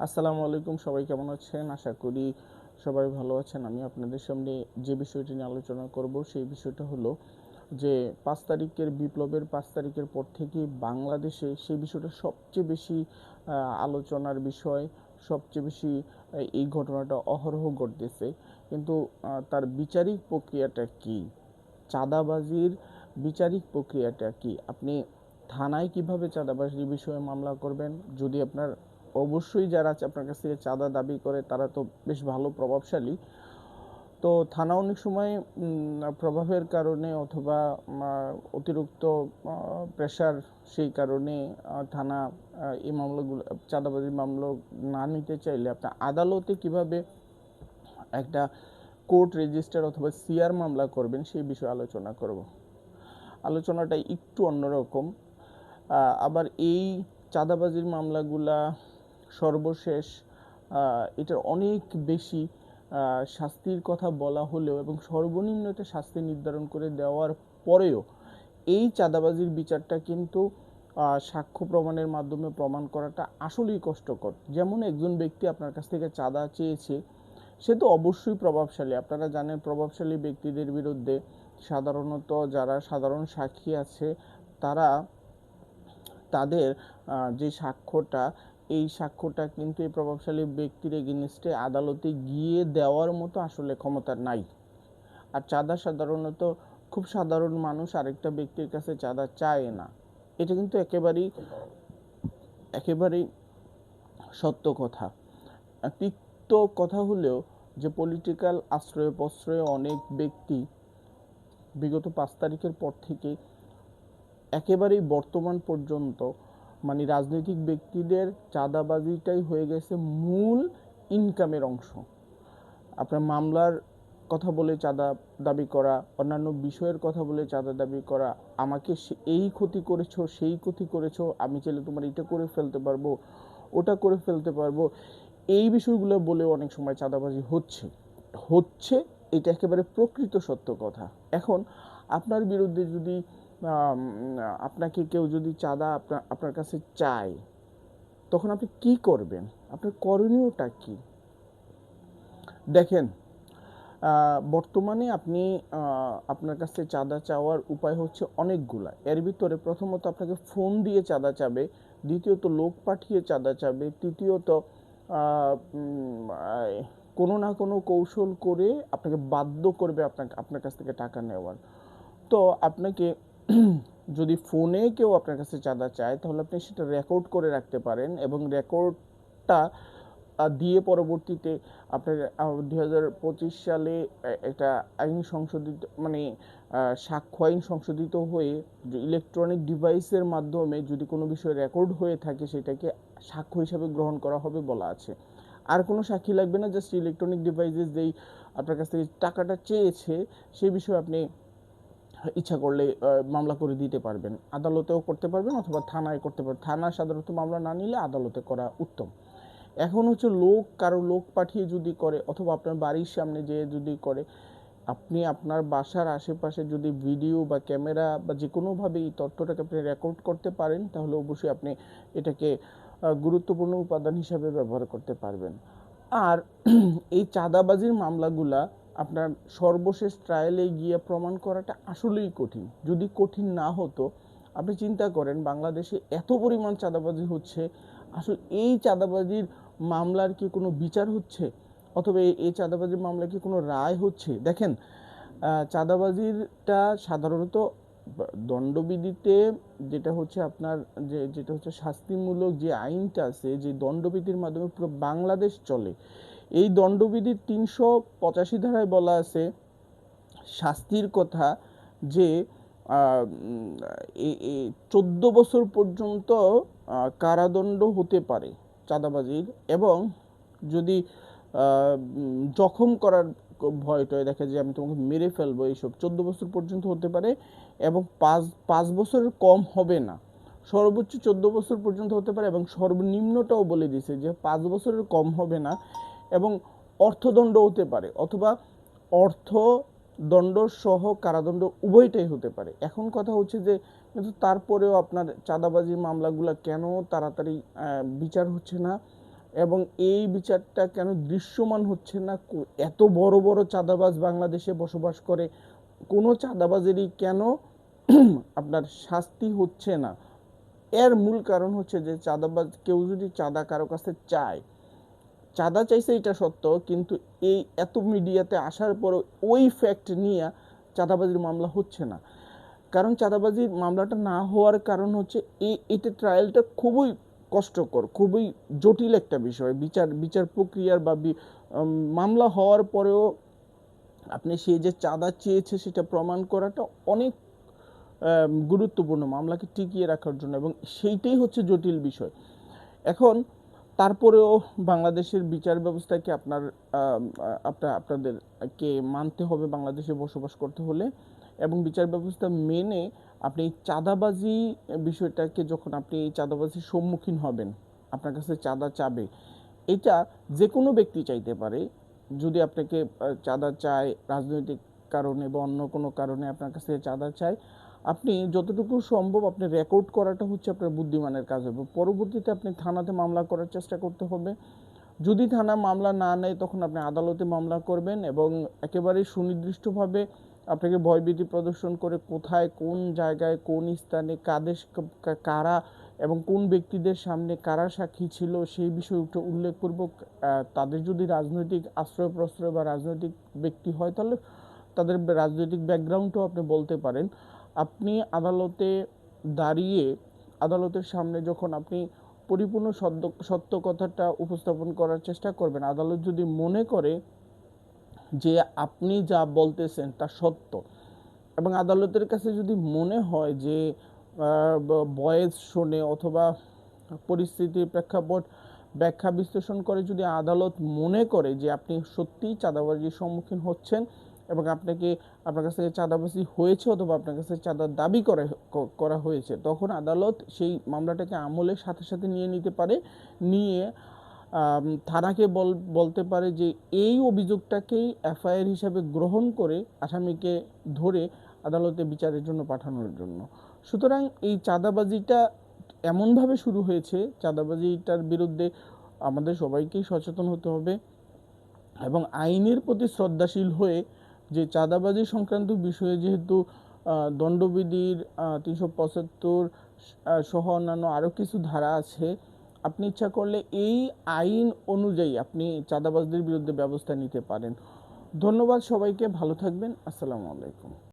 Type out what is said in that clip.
আসসালামু আলাইকুম, সবাই কেমন আছেন? আশা করি সবাই ভালো আছেন। আমি আপনাদের সামনে যে বিষয়টি নিয়ে আলোচনা করব সেই বিষয়টা হলো যে ৫ তারিখের পর থেকে বাংলাদেশে সেই বিষয়টা সবচেয়ে বেশি আলোচনার বিষয়, সবচেয়ে বেশি এই ঘটনাটা অহরহ ঘটতেছে। কিন্তু তার বিচারিক প্রক্রিয়াটা কি? চাঁদাবাজির বিচারিক প্রক্রিয়াটা কি? আপনি থানায় কিভাবে চাঁদাবাজির বিষয়ে মামলা করবেন? যদি আপনার অবশ্যই যারা আপনার কাছ থেকে চাঁদা দাবি করে তারা তো বেশ ভালো প্রভাবশালী। তো থানা অনেক সময় প্রভাবের কারণে অথবা অতিরিক্ত প্রেশার, সেই কারণে থানা এই মামলাগুলো, চাঁদাবাজির মামলা না নিতে চাইলে আপনি আদালতে কিভাবে একটা কোর্ট রেজিস্টার অথবা সিআর মামলা করবেন সেই বিষয়ে আলোচনা করব। আলোচনাটা একটু অন্যরকম। আবার এই চাঁদাবাজির মামলাগুলা সর্বশেষ এটার অনেক বেশি শাস্তির কথা বলা হলেও এবং সর্বনিম্ন একটা শাস্তি নির্ধারণ করে দেওয়ার পরেও এই চাঁদাবাজির বিচারটা কিন্তু সাক্ষ্য প্রমাণের মাধ্যমে প্রমাণ করাটা আসলেই কষ্টকর। যেমন একজন ব্যক্তি আপনার কাছ থেকে চাঁদা চেয়েছে, সে তো অবশ্যই প্রভাবশালী। আপনারা জানেন প্রভাবশালী ব্যক্তিদের বিরুদ্ধে সাধারণত যারা সাধারণ সাক্ষী আছে তারা তাদের যে সাক্ষ্যটা, এই সাক্ষ্যটা কিন্তু এই প্রভাবশালী ব্যক্তির এগেইনস্টে আদালতে গিয়ে দেওয়ার মতো আসলে ক্ষমতা নাই। আর চাঁদা সাধারণত খুব সাধারণ মানুষ আরেকটা ব্যক্তির কাছে চাঁদা চায় না। এটা কিন্তু একেবারেই একেবারেই সত্য কথা। তিক্ত কথা হলেও যে পলিটিক্যাল আশ্রয়ে প্রশ্রয়ে অনেক ব্যক্তি বিগত ৫ তারিখের পর থেকে একেবারেই বর্তমান পর্যন্ত মানে রাজনৈতিক ব্যক্তিদের চাঁদাবাজিটাই হয়ে গেছে মূল ইনকামের অংশ। আপনার মামলার কথা বলে চাঁদা দাবি করা, অন্যান্য বিষয়ের কথা বলে চাঁদা দাবি করা, আমাকে এই ক্ষতি করেছো, সেই ক্ষতি করেছো, আমি চাইলে তোমার এটা করে ফেলতে পারবো, ওটা করে ফেলতে পারবো, এই বিষয়গুলো বলেও অনেক সময় চাঁদাবাজি হচ্ছে হচ্ছে এটা একেবারে প্রকৃত সত্য কথা। এখন আপনার বিরুদ্ধে যদি আপনাকে কেউ যদি চাঁদা আপনার কাছে চায়, তখন আপনি কি করবেন? আপনার করণীয়টা কি? দেখেন, বর্তমানে আপনি আপনার কাছে চাঁদা চাওয়ার উপায় হচ্ছে অনেকগুলা। এর ভিতরে প্রথমত আপনাকে ফোন দিয়ে চাঁদা চাবে, দ্বিতীয়ত লোক পাঠিয়ে চাঁদা চাবে, তৃতীয়ত কোনো না কোনো কৌশল করে আপনাকে বাধ্য করবে আপনার কাছ থেকে টাকা নেওয়ার। তো আপনাকে যদি ফোনে কেউ আপনার কাছে চাঁদা চায় তাহলে আপনি সেটা রেকর্ড করে রাখতে পারেন এবং রেকর্ডটা দিয়ে পরবর্তীতে আপনার 2025 সালে একটা আইন সংশোধিত মানে সাক্ষ্য আইন সংশোধিত হয়ে যে ইলেকট্রনিক ডিভাইসের মাধ্যমে যদি কোনো বিষয় রেকর্ড হয়ে থাকে সেটাকে সাক্ষ্য হিসাবে গ্রহণ করা হবে বলা আছে। আর কোনো সাক্ষী লাগবে না, জাস্ট ইলেকট্রনিক ডিভাইসেস যেই আপনার কাছ থেকে টাকাটা চেয়েছে সেই বিষয়ে আপনি ইচ্ছা করলে মামলা করে দিতে পারবেন। আদালতেও করতে পারবেন অথবা থানায় করতে পারবেন। থানায় সাধারণত মামলা না নিলে আদালতে করা উত্তম। এখন হচ্ছে কারো লোক পাঠিয়ে যদি করে অথবা আপনার বাড়ির সামনে যেয়ে যদি করে, আপনি আপনার বাসার আশেপাশে যদি ভিডিও বা ক্যামেরা বা যে কোনোভাবে এই তথ্যটাকে আপনি রেকর্ড করতে পারেন তাহলে অবশ্যই আপনি এটাকে গুরুত্বপূর্ণ উপাদান হিসাবে ব্যবহার করতে পারবেন। আর এই চাঁদাবাজির মামলাগুলা আপনার সর্বশেষ ট্রায়ালে গিয়ে প্রমাণ করাটা আসলেই কঠিন। যদি কঠিন না হতো, আপনি চিন্তা করেন বাংলাদেশে এত পরিমাণ চাঁদাবাজি হচ্ছে, আসলে এই চাঁদাবাজির মামলার কি কোনো বিচার হচ্ছে অথবা এই চাঁদাবাজির মামলার কি কোনো রায় হচ্ছে? দেখেন, চাঁদাবাজিরটা সাধারণত দণ্ডবিধিতে যেটা হচ্ছে আপনার যেটা হচ্ছে শাস্তিমূলক যে আইনটা আছে, যে দণ্ডবিধির মাধ্যমে পুরো বাংলাদেশ চলে, এই দণ্ডবিধির ৩৮৫ ধারায় বলা আছে শাস্তির কথা যে 14 বছর পর্যন্ত কারাদণ্ড হতে পারে চাঁদাবাজির, এবং যদি জখম করার ভয়টায় দেখে যে আমি তোমাকে মেরে ফেলবো, এইসব 14 বছর পর্যন্ত হতে পারে এবং পাঁচ বছরের কম হবে না, সর্বোচ্চ 14 বছর পর্যন্ত হতে পারে এবং সর্বনিম্নটাও বলে দিছে যে 5 বছরের কম হবে না এবং অর্থদণ্ড হতে পারে অথবা অর্থদণ্ড সহ কারাদণ্ড উভয়টাই হতে পারে। এখন কথা হচ্ছে যে কিন্তু তারপরেও আপনার চাঁদাবাজির মামলাগুলো কেন তাড়াতাড়ি বিচার হচ্ছে না? এবং এই বিচারটা কেন দৃশ্যমান হচ্ছে না? এত বড় বড় চাঁদাবাজ বাংলাদেশে বসবাস করে, কোনো চাঁদাবাজেরই কেন আপনার শাস্তি হচ্ছে না? এর মূল কারণ হচ্ছে যে চাঁদাবাজ, কেউ যদি চাঁদা কারো কাছে চায়, চাঁদা চাইছে এটা সত্য, কিন্তু এই এত মিডিয়াতে আসার পরে ওই ফ্যাক্ট নিয়ে চাঁদাবাজির মামলা হচ্ছে না। কারণ চাঁদাবাজির মামলাটা না হওয়ার কারণ হচ্ছে এটা ট্রায়ালটা খুবই কষ্টকর, খুবই জটিল একটা বিষয়। বিচার প্রক্রিয়ার বা মামলা হওয়ার পরেও আপনি সে যে চাঁদা চেয়েছে সেটা প্রমাণ করাটা অনেক গুরুত্বপূর্ণ মামলাকে টিকিয়ে রাখার জন্য, এবং সেইটাই হচ্ছে জটিল বিষয়। এখন তারপরেও বাংলাদেশের বিচার ব্যবস্থাকে আপনাদেরকে মানতে হবে বাংলাদেশে বসবাস করতে হলে, এবং বিচার ব্যবস্থা মেনে আপনি চাঁদাবাজি বিষয়টাকে, যখন আপনি এই চাঁদাবাজির সম্মুখীন হবেন, আপনার কাছে চাঁদা চাবে, এটা যে কোনো ব্যক্তি চাইতে পারে। যদি আপনাকে চাঁদা চায় রাজনৈতিক কারণে বা অন্য কোনো কারণে আপনার কাছে চাঁদা চায়, আপনি যতটুকু সম্ভব আপনি রেকর্ড করাটা হচ্ছে আপনার বুদ্ধিমানের কাজ হবে। পরবর্তীতে আপনি থানাতে মামলা করার চেষ্টা করতে হবে। যদি থানা মামলা না নেয় তখন আপনি আদালতে মামলা করবেন, এবং একেবারেই সুনির্দিষ্টভাবে আপনাকে ভয়ভীতি প্রদর্শন করে কোথায়, কোন জায়গায়, কোন স্থানে, কারা এবং কোন ব্যক্তিদের সামনে কারা সাক্ষী ছিল সেই বিষয়টা উল্লেখপূর্বক, তাদের যদি রাজনৈতিক আশ্রয় প্রশ্রয় বা রাজনৈতিক ব্যক্তি হয় তাহলে তাদের রাজনৈতিক ব্যাকগ্রাউন্ডও আপনি বলতে পারেন। আপনি আদালতে দাঁড়িয়ে, আদালতের সামনে যখন আপনি পরিপূর্ণ সত্য কথাটা উপস্থাপন করার চেষ্টা করবেন, আদালত যদি মনে করে যে আপনি যা বলতেছেন তা সত্য, এবং আদালতের কাছে যদি মনে হয় যে বয়েস শুনে অথবা পরিস্থিতির প্রেক্ষাপট ব্যাখ্যা বিশ্লেষণ করে যদি আদালত মনে করে যে আপনি সত্যিই চাঁদাবাজির সম্মুখীন হচ্ছেন এবং আপনার কাছ থেকে চাঁদাবাজি হয়েছে অথবা আপনার কাছে চাঁদার দাবি করা হয়েছে, তখন আদালত সেই মামলাটাকে আমলের সাথে সাথে নিয়ে নিতে পারে। নিয়ে থানাকে বলতে পারে যে এই অভিযোগটাকেই এফআইআর হিসাবে গ্রহণ করে আসামিকে ধরে আদালতে বিচারের জন্য পাঠানোর জন্য। সুতরাং এই চাঁদাবাজিটা এমনভাবে শুরু হয়েছে, চাঁদাবাজিটার বিরুদ্ধে আমাদের সবাইকেই সচেতন হতে হবে এবং আইনের প্রতি শ্রদ্ধাশীল হয়ে, যে চাঁদাবাজি সংক্রান্ত বিষয়ে যেহেতু দণ্ডবিধির 375 সহ অন্যান্য আরও কিছু ধারা আছে, আপনি ইচ্ছা করলে এই আইন অনুযায়ী আপনি চাঁদাবাজদের বিরুদ্ধে ব্যবস্থা নিতে পারেন। ধন্যবাদ সবাইকে, ভালো থাকবেন, আসসালামু আলাইকুম।